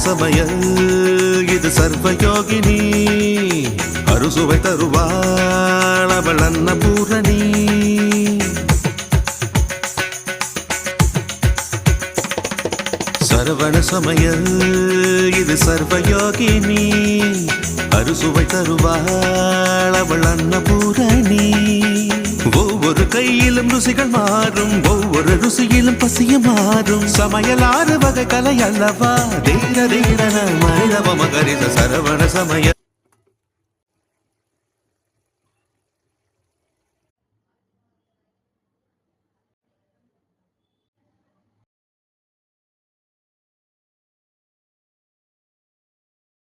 சமயல் இது சர்வயோகினி அறுசுவை தருவாள் அவள் அன்னபூரணி சரவண சமயல் இது சர்வயோகினி அறுசுவை தருவாள் அவள் அன்னபூரணி ஒவ்வொரு கையிலும் ருசிகள் மாறும் ஒவ்வொரு ருசியிலும் பசியும் மாறும் சமையல் 6 வகை கலை அல்லவா தீர தீரன மனிதவ மகரித சரவண சமய